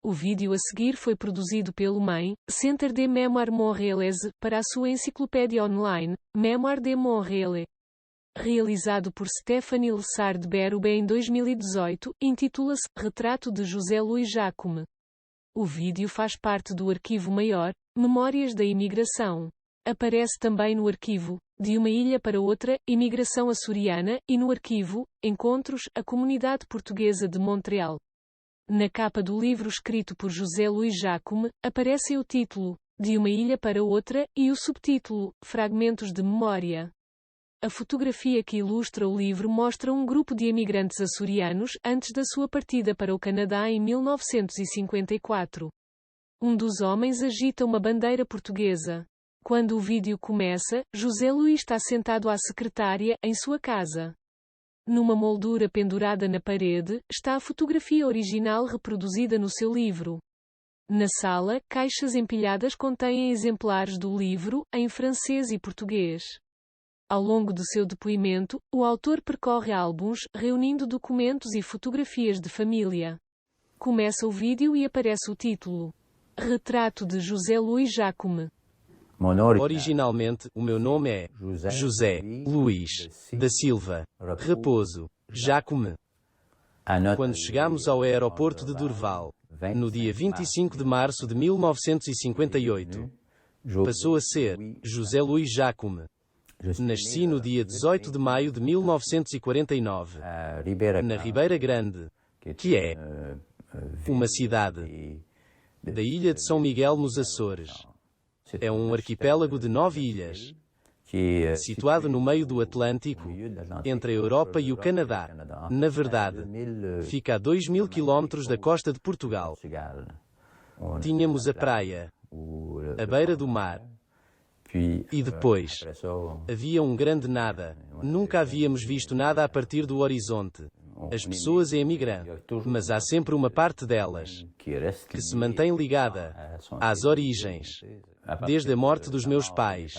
O vídeo a seguir foi produzido pelo Main Centre de Mémoire Montréalaise para a sua enciclopédia online, Mémoire de Montréal. Realizado por Stéphanie Lessard de Berube em 2018, intitula-se Retrato de José Luís Jacome. O vídeo faz parte do arquivo maior, Memórias da Imigração. Aparece também no arquivo, De uma Ilha para Outra, Imigração Açoriana, e no arquivo, Encontros, a Comunidade Portuguesa de Montreal. Na capa do livro escrito por José Luís Jacome, aparecem o título, De uma Ilha para Outra, e o subtítulo, Fragmentos de Memória. A fotografia que ilustra o livro mostra um grupo de imigrantes açorianos antes da sua partida para o Canadá em 1954. Um dos homens agita uma bandeira portuguesa. Quando o vídeo começa, José Luís está sentado à secretária, em sua casa. Numa moldura pendurada na parede, está a fotografia original reproduzida no seu livro. Na sala, caixas empilhadas contêm exemplares do livro, em francês e português. Ao longo do seu depoimento, o autor percorre álbuns, reunindo documentos e fotografias de família. Começa o vídeo e aparece o título. Retrato de José Luís Jacome. Originalmente, o meu nome é José Luís da Silva Raposo Jacome. Quando chegamos ao aeroporto de Dorval, no dia 25 de março de 1958, passou a ser José Luís Jacome. Nasci no dia 18 de maio de 1949, na Ribeira Grande, que é uma cidade da ilha de São Miguel nos Açores. É um arquipélago de 9 ilhas, situado no meio do Atlântico, entre a Europa e o Canadá. Na verdade, fica a 2.000 quilómetros da costa de Portugal. Tínhamos a praia, à beira do mar. E depois, havia um grande nada. Nunca havíamos visto nada a partir do horizonte. As pessoas emigram, mas há sempre uma parte delas que se mantém ligada às origens. Desde a morte dos meus pais,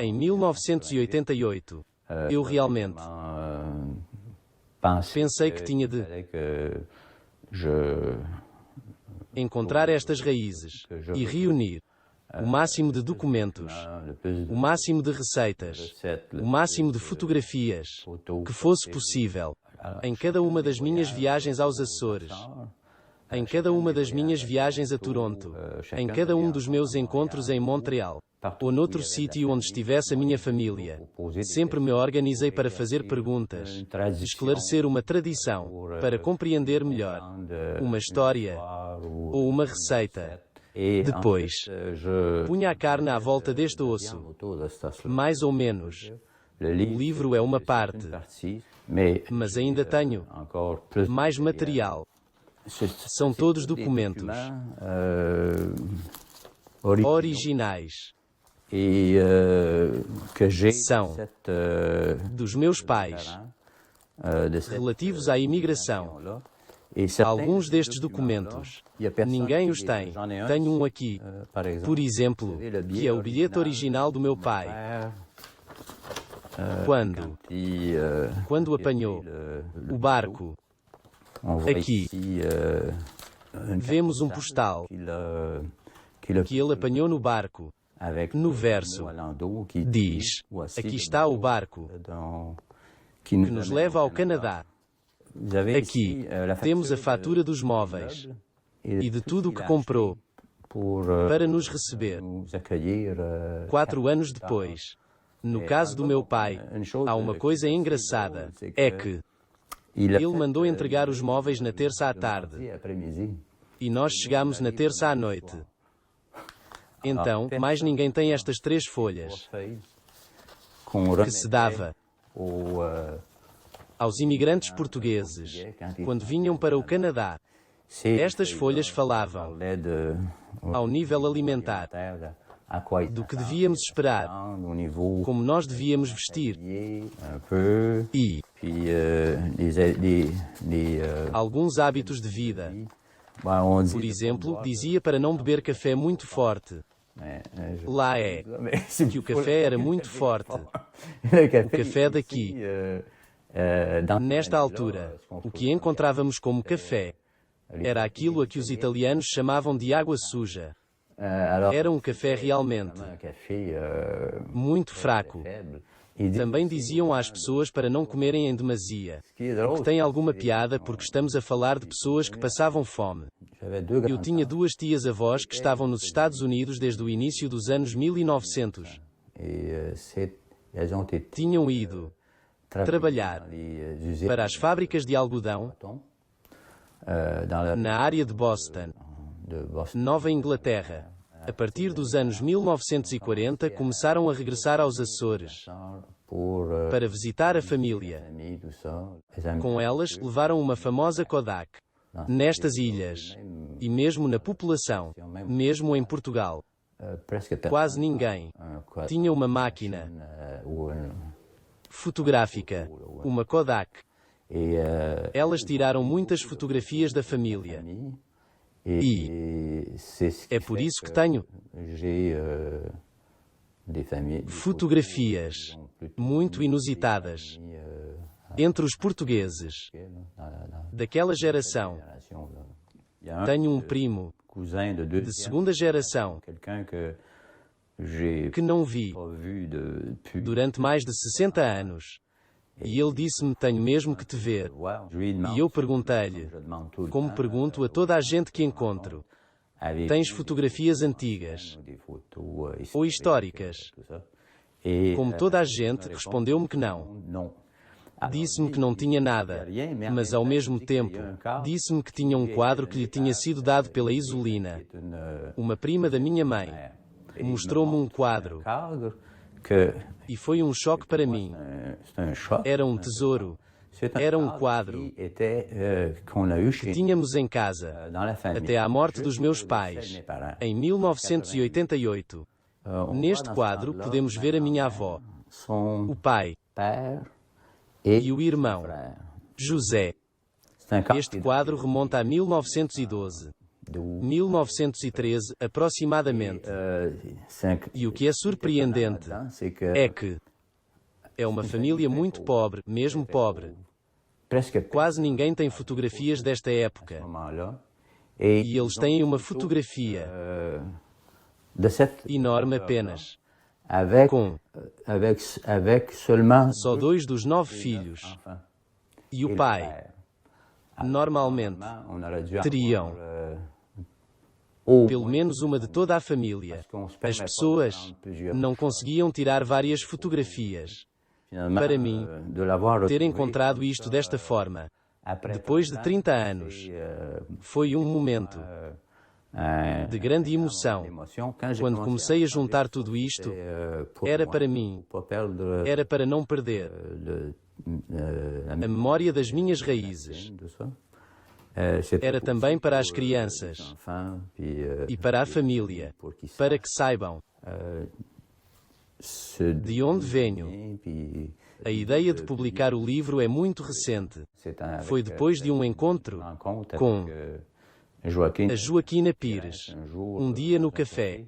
em 1988, eu realmente pensei que tinha de encontrar estas raízes e reunir o máximo de documentos, o máximo de receitas, o máximo de fotografias, que fosse possível, em cada uma das minhas viagens aos Açores, em cada uma das minhas viagens a Toronto, em cada um dos meus encontros em Montreal, ou noutro sítio onde estivesse a minha família. Sempre me organizei para fazer perguntas, esclarecer uma tradição, para compreender melhor uma história ou uma receita. Depois, punha a carne à volta deste osso, mais ou menos. O livro é uma parte, mas ainda tenho mais material. São todos documentos originais. São dos meus pais, relativos à imigração. Alguns destes documentos, ninguém os tem. Tenho um aqui, por exemplo, que é o bilhete original do meu pai. Quando apanhou o barco, aqui, vemos um postal que ele apanhou no barco. No verso, diz, aqui está o barco que nos leva ao Canadá. Aqui, temos a fatura dos móveis e de tudo o que comprou para nos receber. 4 anos depois, no caso do meu pai, há uma coisa engraçada, é que ele mandou entregar os móveis na terça à tarde e nós chegamos na terça à noite. Então, mais ninguém tem estas 3 folhas que se dava aos imigrantes portugueses, quando vinham para o Canadá. Estas folhas falavam, ao nível alimentar, do que devíamos esperar, como nós devíamos vestir, e alguns hábitos de vida. Por exemplo, dizia para não beber café muito forte. Lá é que o café era muito forte. O café daqui. Nesta altura, o que encontrávamos como café Era aquilo a que os italianos chamavam de água suja. Era um café realmente muito fraco. Também diziam às pessoas para não comerem em demasia. O que tem alguma piada porque estamos a falar de pessoas que passavam fome. Eu tinha duas tias-avós que estavam nos Estados Unidos desde o início dos anos 1900. Tinham ido trabalhar para as fábricas de algodão na área de Boston, Nova Inglaterra. A partir dos anos 1940, começaram a regressar aos Açores para visitar a família. Com elas, levaram uma famosa Kodak. Nestas ilhas, e mesmo na população, mesmo em Portugal, quase ninguém tinha uma máquina fotográfica, uma Kodak. Elas tiraram muitas fotografias da família. E é por isso que tenho fotografias muito inusitadas entre os portugueses daquela geração. Tenho um primo de segunda geração que não vi durante mais de 60 anos. E ele disse-me: tenho mesmo que te ver. E eu perguntei-lhe, como pergunto a toda a gente que encontro: tens fotografias antigas ou históricas? Como toda a gente, respondeu-me que não. Disse-me que não tinha nada, mas ao mesmo tempo, disse-me que tinha um quadro que lhe tinha sido dado pela Isolina, uma prima da minha mãe. Mostrou-me um quadro. E foi um choque para mim. Era um tesouro. Era um quadro que tínhamos em casa, até à morte dos meus pais, em 1988. Neste quadro podemos ver a minha avó, o pai e o irmão, José. Este quadro remonta a 1912. 1913, aproximadamente. E o que é surpreendente é que é uma família muito pobre, mesmo pobre. Quase ninguém tem fotografias desta época. E eles têm uma fotografia enorme apenas, com só 2 dos 9 filhos. E o pai, normalmente, teriam pelo menos uma de toda a família. As pessoas não conseguiam tirar várias fotografias. Para mim, ter encontrado isto desta forma, depois de 30 anos, foi um momento de grande emoção. Quando comecei a juntar tudo isto, era para mim, era para não perder a memória das minhas raízes. Era também para as crianças e para a família, para que saibam de onde venho. A ideia de publicar o livro é muito recente. Foi depois de um encontro com a Joaquina Pires, um dia no café,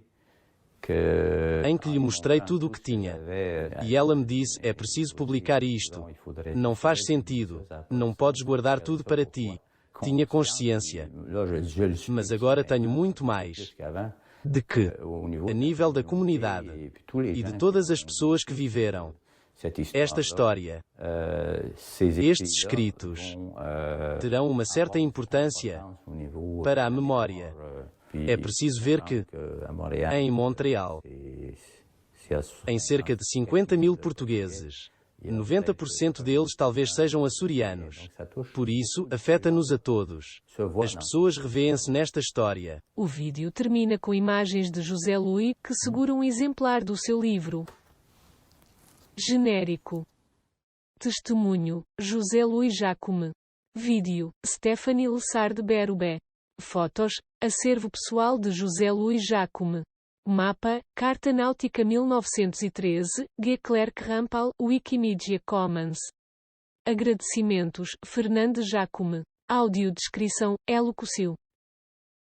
em que lhe mostrei tudo o que tinha. E ela me disse: é preciso publicar isto. Não faz sentido. Não podes guardar tudo para ti. Tinha consciência. Mas agora tenho muito mais. De que, a nível da comunidade e de todas as pessoas que viveram esta história, estes escritos terão uma certa importância para a memória. É preciso ver que, em Montreal, em cerca de 50 mil portugueses, 90% deles talvez sejam açorianos. Por isso, afeta-nos a todos. As pessoas revêem-se nesta história. O vídeo termina com imagens de José Luís, que segura um exemplar do seu livro. Genérico. Testemunho: José Luís Jacome. Vídeo: Stephanie Lessard Berube. Fotos: acervo pessoal de José Luís Jacome. Mapa: Carta Náutica 1913, G. Clerc Rampal, Wikimedia Commons. Agradecimentos: Fernando Jacome. Audiodescrição: Elocucio.